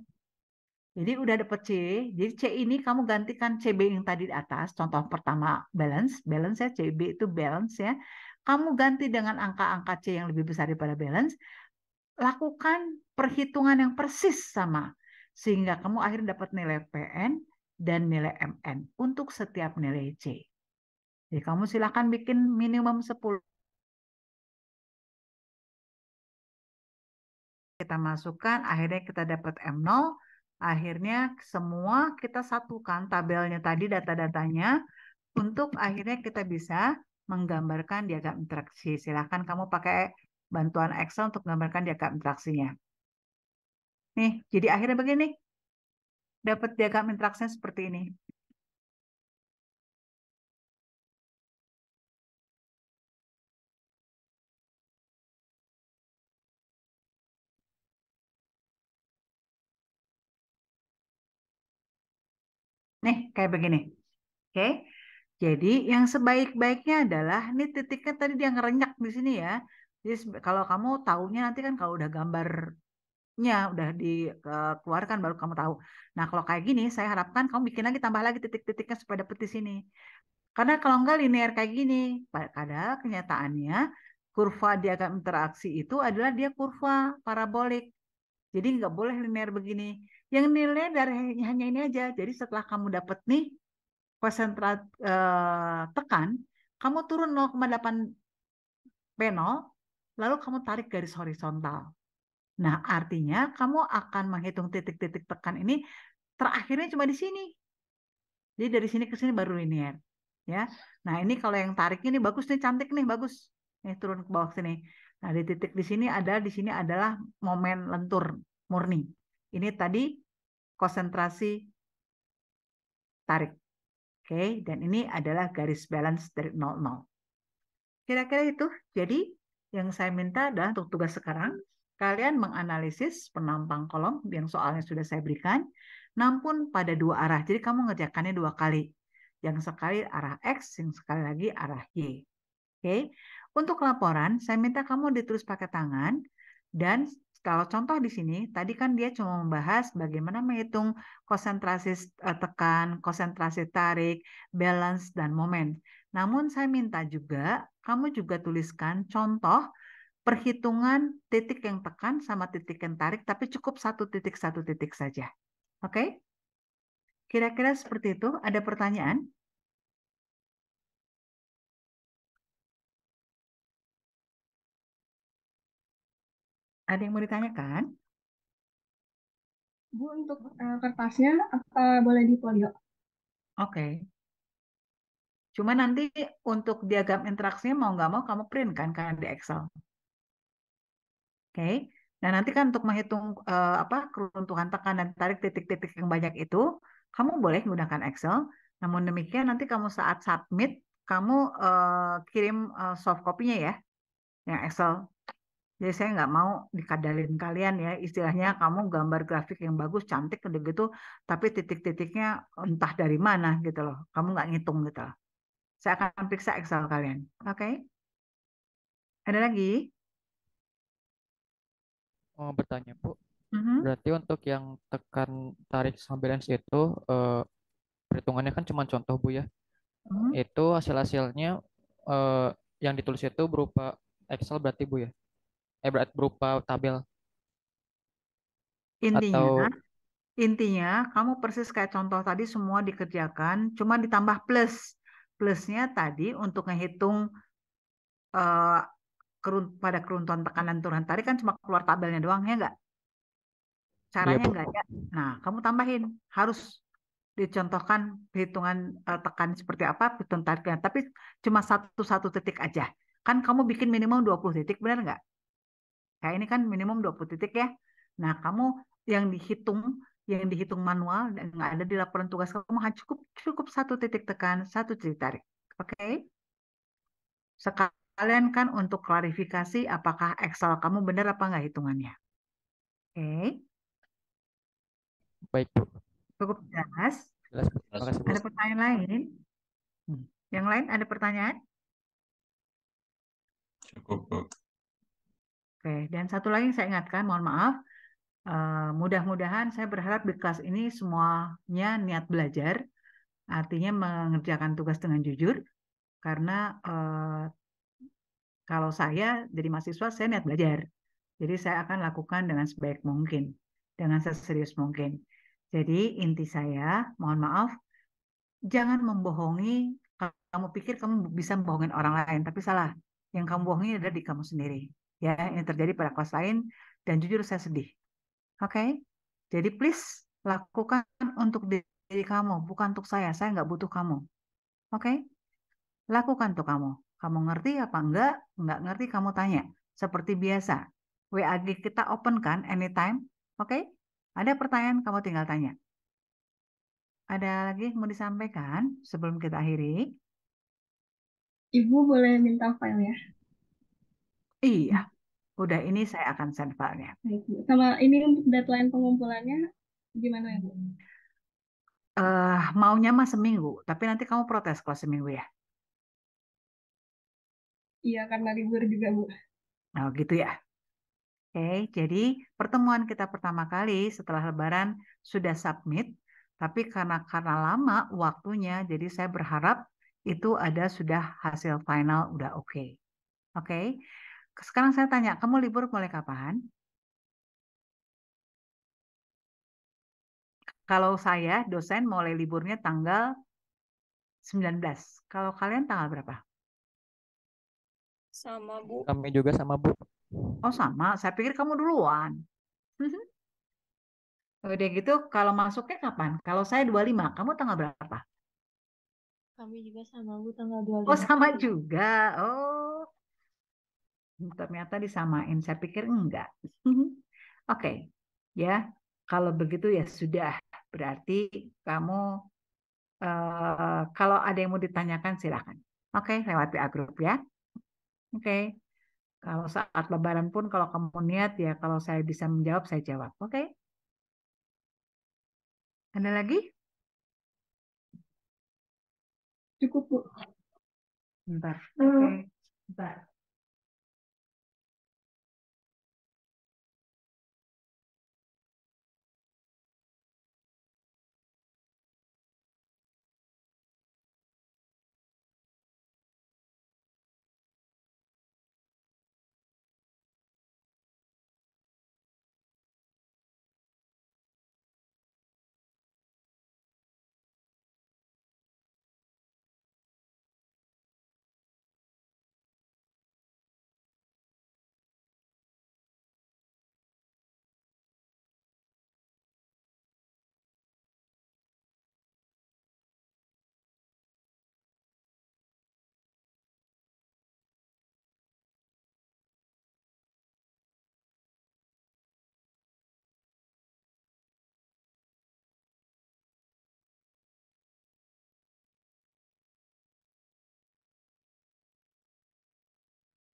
Jadi udah dapet C. Jadi C ini kamu gantikan CB yang tadi di atas. Contoh pertama balance ya, CB itu balance ya. Kamu ganti dengan angka-angka C yang lebih besar daripada balance. Lakukan perhitungan yang persis sama. Sehingga kamu akhirnya dapat nilai PN dan nilai MN untuk setiap nilai C. Jadi kamu silakan bikin minimum 10. Kita masukkan, akhirnya kita dapat M0. Akhirnya semua kita satukan tabelnya tadi, data-datanya, untuk akhirnya kita bisa menggambarkan diagram interaksi. Silahkan kamu pakai bantuan Excel untuk menggambarkan diagram interaksinya. Nih, jadi akhirnya begini. Dapat diagram interaksinya seperti ini. Nih, kayak begini. Oke. Jadi yang sebaik-baiknya adalah ini titiknya tadi dia ngerenyak di sini ya. Jadi kalau kamu tahunya nanti kan kalau udah gambarnya udah dikeluarkan baru kamu tahu. Nah, kalau kayak gini saya harapkan kamu bikin lagi tambah lagi titik-titiknya supaya dapet di sini. Karena kalau enggak linear kayak gini, padahal kenyataannya kurva diagram interaksi itu adalah dia kurva parabolik. Jadi nggak boleh linear begini. Yang nilai dari hanya ini aja. Jadi setelah kamu dapat nih konsentrat tekan, kamu turun 0,8 P0, lalu kamu tarik garis horizontal. Nah, artinya kamu akan menghitung titik-titik tekan ini terakhirnya cuma di sini. Jadi dari sini ke sini baru linear. Ya. Nah, ini kalau yang tariknya ini bagus nih, cantik nih, bagus. Nih turun ke bawah sini. Nah, di titik di sini adalah momen lentur murni. Ini tadi konsentrasi tarik. Oke, dan ini adalah garis balance dari 00. Kira-kira itu. Jadi, yang saya minta adalah untuk tugas sekarang, kalian menganalisis penampang kolom yang soalnya sudah saya berikan, namun pada 2 arah. Jadi, kamu ngerjakannya 2 kali. Yang sekali arah X, yang sekali lagi arah Y. Oke. Untuk laporan, saya minta kamu ditulis pakai tangan, dan kalau contoh di sini, tadi kan dia cuma membahas bagaimana menghitung konsentrasi tekan, konsentrasi tarik, balance, dan momen. Namun saya minta juga, kamu juga tuliskan contoh perhitungan titik yang tekan sama titik yang tarik, tapi cukup satu titik saja. Oke? Kira-kira seperti itu. Ada pertanyaan? Ada yang mau ditanyakan? Bu, untuk kertasnya apa boleh di folio? Oke. Cuma nanti untuk diagram interaksinya mau nggak mau kamu print kan karena di Excel. Oke. Nah, nanti kan untuk menghitung keruntuhan tekan dan tarik titik-titik yang banyak itu, kamu boleh menggunakan Excel. Namun demikian nanti kamu saat submit, kamu kirim soft copy-nya ya, yang Excel. Jadi saya nggak mau dikadalin kalian ya, istilahnya kamu gambar grafik yang bagus, cantik, udah gitu, tapi titik-titiknya entah dari mana gitu loh. Kamu nggak ngitung gitu loh. Saya akan periksa Excel kalian. Oke? Ada lagi? Mau bertanya, Bu. Mhm. Berarti untuk yang tekan tarik sama balance itu perhitungannya kan cuma contoh, Bu ya. Mhm. Itu hasil-hasilnya eh, yang ditulis itu berupa Excel berarti, Bu ya. Berarti berupa tabel Intinya, atau intinya kamu persis kayak contoh tadi semua dikerjakan, cuma ditambah plus. Plusnya tadi untuk ngehitung eh, pada keruntuhan tekanan turun tarik kan cuma keluar tabelnya doang ya nggak? iya, Caranya Bu. nggak ada. Nah, kamu tambahin harus dicontohkan perhitungan tekan seperti apa, perhitungan tariknya. Tapi cuma satu-satu titik aja. Kan kamu bikin minimum 20 titik, benar nggak? Kayak ini kan minimum 20 titik ya. Nah, kamu yang dihitung, yang dihitung manual, dan nggak ada di laporan tugas kamu, hanya cukup cukup satu titik tekan, satu titik tarik. Oke? Sekalian kan untuk klarifikasi apakah Excel kamu benar apa nggak hitungannya. Oke? Baik, Bu. Cukup jelas. Jelas, Bu. Jelas, Makasih, Bu. Ada pertanyaan lain? Yang lain ada pertanyaan? cukup, Bu. Oke, dan satu lagi yang saya ingatkan, mohon maaf, mudah-mudahan saya berharap di kelas ini semuanya niat belajar, artinya mengerjakan tugas dengan jujur, karena kalau saya jadi mahasiswa, saya niat belajar. Jadi saya akan lakukan dengan sebaik mungkin, dengan seserius mungkin. Jadi inti saya, mohon maaf, jangan membohongi. Kamu pikir kamu bisa membohongin orang lain, tapi salah. Yang kamu bohongi adalah di kamu sendiri. Ya, ini terjadi pada kelas lain dan jujur saya sedih. Oke? Jadi please lakukan untuk diri kamu, bukan untuk saya. Saya nggak butuh kamu. Oke? Lakukan untuk kamu. Kamu ngerti apa enggak? Nggak ngerti kamu tanya. Seperti biasa. WAG kita open kan anytime. Oke? Ada pertanyaan kamu tinggal tanya. Ada lagi yang mau disampaikan sebelum kita akhiri? Ibu boleh minta file ya. Iya, udah ini saya akan send filenya. Baik, Bu. Sama ini untuk deadline pengumpulannya gimana ya, Bu? Maunya mah seminggu, tapi nanti kamu protes kalau seminggu ya. Iya, karena libur juga, Bu. Nah, gitu ya. Oke, jadi pertemuan kita pertama kali setelah Lebaran sudah submit, tapi karena lama waktunya, jadi saya berharap itu ada sudah hasil final udah oke. Oke, sekarang saya tanya, kamu libur mulai kapan? Kalau saya dosen mulai liburnya tanggal 19. Kalau kalian tanggal berapa? Sama, Bu. Kami juga sama, Bu. Oh sama, saya pikir kamu duluan. Udah gitu, kalau masuknya kapan? Kalau saya 25, kamu tanggal berapa? Kami juga sama, Bu, tanggal Oh 25. sama juga. Oh, ternyata disamain. Saya pikir enggak. Oke, ya. Kalau begitu ya sudah. Berarti kamu, kalau ada yang mau ditanyakan silakan. Oke, lewat WA grup ya. Oke. Kalau saat Lebaran pun kalau kamu niat ya, kalau saya bisa menjawab saya jawab. Oke. Ada lagi? Cukup, Bu. Bentar. Oke. Bentar.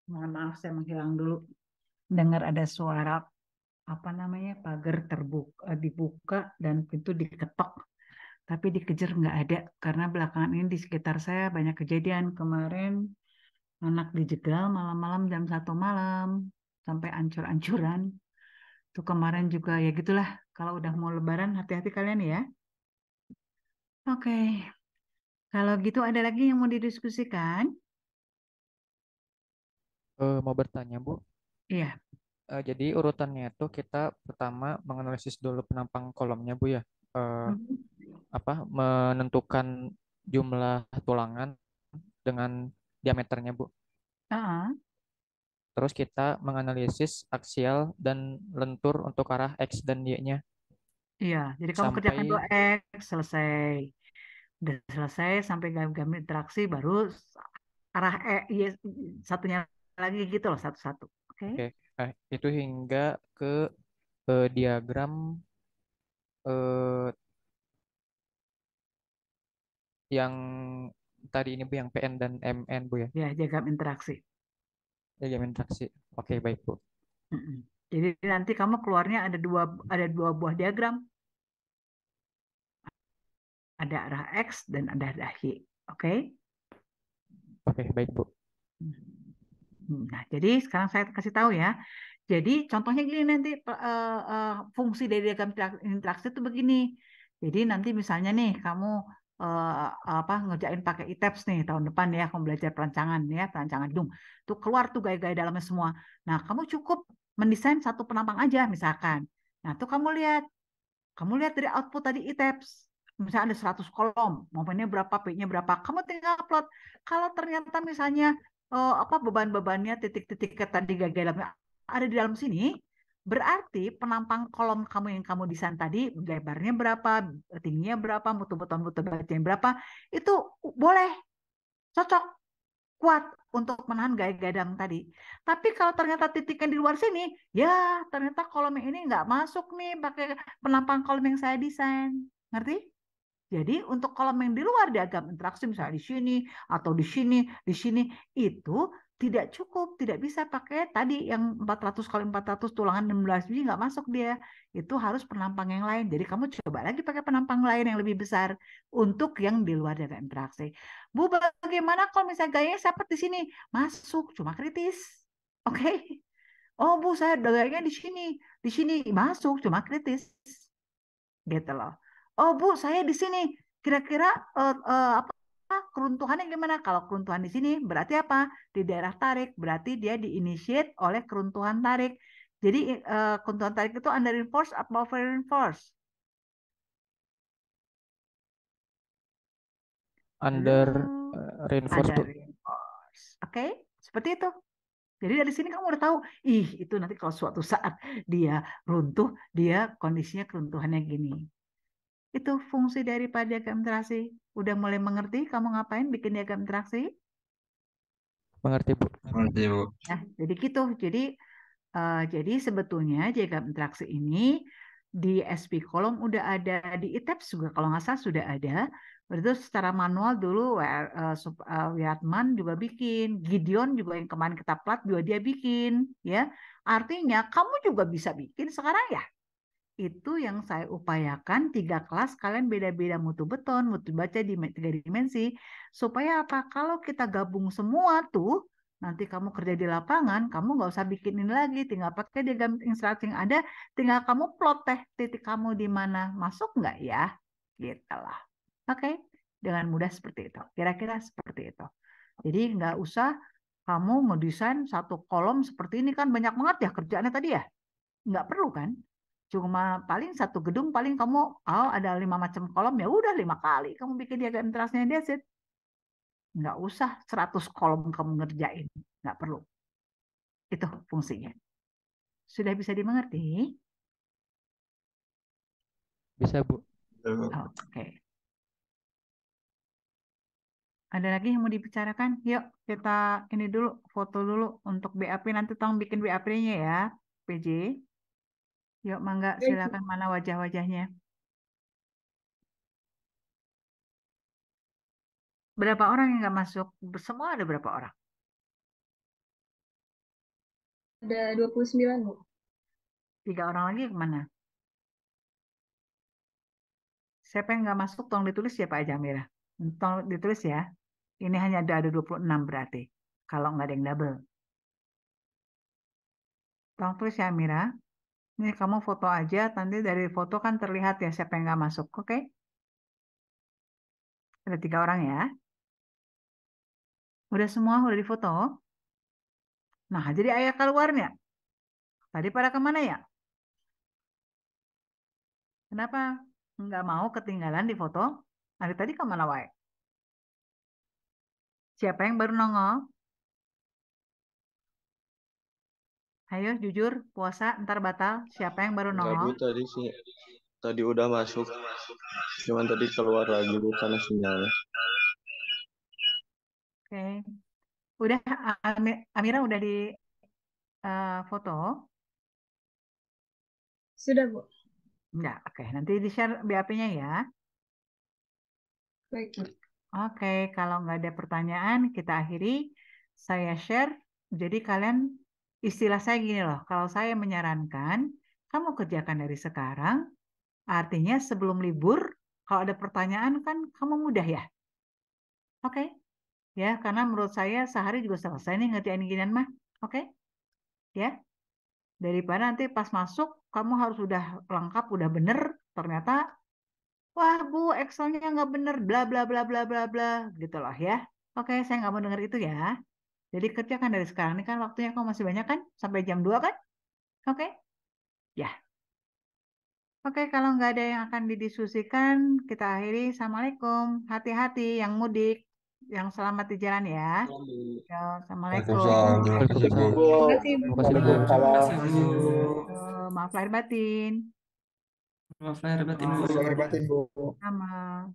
Mohon maaf saya menghilang dulu. dengar ada suara apa namanya pagar terbuka dibuka dan pintu diketok, tapi dikejar nggak ada karena belakangan ini di sekitar saya banyak kejadian. Kemarin anak dijegal malam-malam jam 1 malam sampai ancur-ancuran. Tuh kemarin juga ya gitulah. Kalau udah mau lebaran hati-hati kalian ya. Oke, kalau gitu ada lagi yang mau didiskusikan? Mau bertanya, Bu. Iya. Jadi urutannya itu kita pertama menganalisis dulu penampang kolomnya, Bu ya. Eh, Mhm. Menentukan jumlah tulangan dengan diameternya, Bu. Ah, Terus kita menganalisis aksial dan lentur untuk arah X dan Y-nya iya, jadi kamu kerjakan sampai 2X selesai. Udah selesai sampai gam interaksi baru arah Y satunya lagi gitu loh satu-satu. Oke. oke, itu hingga ke diagram eh, yang tadi ini Bu yang PN dan MN Bu ya, Ya, jaga interaksi. diagram interaksi. Oke, baik Bu. Mm-mm. Jadi nanti kamu keluarnya ada dua buah diagram, ada arah X dan ada arah Y. Oke? Oke, baik Bu. Nah, jadi sekarang saya kasih tahu ya. Jadi contohnya gini nanti fungsi dari diagram interaksi itu begini. Jadi nanti misalnya nih kamu apa ngerjain pakai ITEPS nih tahun depan ya, kamu belajar perancangan ya, perancangan gedung. Tuh keluar tuh gaya-gaya dalamnya semua. Nah, kamu cukup mendesain satu penampang aja misalkan. Nah, tuh kamu lihat dari output tadi ITEPS. Misalnya ada 100 kolom, momennya berapa, P-nya berapa. Kamu tinggal upload. Kalau ternyata misalnya apa beban-bebannya titik-titik ke tadi dalamnya ada di dalam sini, berarti penampang kolom kamu yang kamu desain tadi lebarnya berapa, tingginya berapa, mutu beton mutu bacanya berapa, itu boleh, cocok, kuat untuk menahan gaya-gaya dalam tadi. Tapi kalau ternyata titiknya di luar sini, ya ternyata kolom yang ini nggak masuk nih pakai penampang kolom yang saya desain. Ngerti? Jadi untuk kolom yang di luar diagram interaksi misalnya di sini atau di sini itu tidak cukup, tidak bisa pakai tadi yang 400 kali 400 tulangan 16 biji nggak masuk dia. Itu harus penampang yang lain. Jadi kamu coba lagi pakai penampang lain yang lebih besar untuk yang di luar diagram interaksi. Bu, bagaimana kalau misalnya gayanya seperti di sini? Masuk, cuma kritis. Oke. Oh, Bu, saya gayanya di sini masuk, cuma kritis gitu loh. Oh Bu, saya di sini. Kira-kira apa keruntuhannya gimana? Kalau keruntuhan di sini berarti apa? Di daerah tarik, berarti dia diinitiate oleh keruntuhan tarik. Jadi keruntuhan tarik itu under reinforce atau over reinforce? Halo, Under reinforced under Bu. reinforce. Oke, seperti itu. Jadi dari sini kamu udah tahu, ih itu nanti kalau suatu saat dia runtuh, dia kondisinya keruntuhannya gini. Itu fungsi daripada diagram interaksi. Udah mulai mengerti kamu ngapain bikin diagram interaksi? Mengerti Bu? Mengerti, Bu. Nah, jadi gitu. Jadi sebetulnya diagram interaksi ini di SP kolom udah ada, di ITEPS juga kalau nggak salah sudah ada. Itu secara manual dulu Wiatman juga bikin, Gideon juga yang kemarin kita plat juga dia bikin, ya. Artinya kamu juga bisa bikin sekarang ya. Itu yang saya upayakan 3 kelas kalian beda-beda mutu beton, mutu baca di 3 dimensi supaya apa? Kalau kita gabung semua tuh nanti kamu kerja di lapangan, kamu nggak usah bikin ini lagi, tinggal pakai diagram instruksi yang ada, tinggal kamu plot titik kamu di mana, masuk nggak ya? Gitu lah. Oke, dengan mudah seperti itu. Kira-kira seperti itu. Jadi nggak usah kamu ngedesain satu kolom seperti ini kan banyak banget ya kerjaannya tadi ya. Nggak perlu kan? Cuma paling satu gedung paling kamu ada 5 macam kolom ya udah 5 kali kamu bikin diagram terasnya that's it. Nggak usah 100 kolom kamu ngerjain. Nggak perlu. Itu fungsinya. Sudah bisa dimengerti? Bisa Bu. Oke. Ada lagi yang mau dibicarakan? Yuk kita ini dulu foto dulu untuk BAP nanti tolong bikin BAP-nya ya, PJ. Yuk mangga silakan mana wajah-wajahnya. Berapa orang yang nggak masuk? Semua ada berapa orang? Ada 29, Bu. 3 orang lagi kemana? Siapa yang nggak masuk, tolong ditulis ya Pak Jamira. Tolong ditulis ya. Ini hanya ada 26 berarti. Kalau nggak ada yang double. Tolong tulis ya Amira. Ini kamu foto aja, nanti dari foto kan terlihat ya siapa yang nggak masuk. Oke? Ada 3 orang ya. Udah semua, udah difoto. Nah, jadi ayah keluarnya. Tadi pada kemana ya? Kenapa nggak mau ketinggalan di foto? Hari tadi kemana wae? Siapa yang baru nongol? Ayo jujur, puasa ntar batal. Siapa yang baru Enggak, Bu, nongol? tadi sih. Tadi udah masuk. Cuman tadi keluar lagi, Bu, karena sinyalnya. Oke. Udah, Amira udah di foto? Sudah, Bu. Enggak, oke. Nanti di-share BAP-nya ya. Baik, Bu. Oke, kalau nggak ada pertanyaan, kita akhiri. Saya share. Jadi kalian, istilah saya gini loh. Kalau saya menyarankan, kamu kerjakan dari sekarang. Artinya sebelum libur, kalau ada pertanyaan kan kamu mudah ya. Oke? Ya, karena menurut saya sehari juga selesai nih ngerjain ginian mah. Oke? Ya. Daripada nanti pas masuk, kamu harus udah lengkap, udah bener. Ternyata, wah Bu, Excelnya nggak bener, bla bla bla bla bla bla, gitu loh ya. Oke, saya nggak mau denger itu ya. Jadi kerjakan dari sekarang. Ini kan waktunya kamu masih banyak kan? Sampai jam 2 kan? Oke? Ya. Oke, kalau nggak ada yang akan didiskusikan, kita akhiri. Assalamualaikum. Hati-hati yang mudik, yang selamat di jalan ya. Ya, Assalamualaikum. Waalaikumsalam. Terima kasih, Bu. Waalaikumsalam. Terima kasih, Bu. Terima kasih, Bu. Waalaikumsalam. Maaf lahir batin. Maaf lahir batin, Bu. Sama.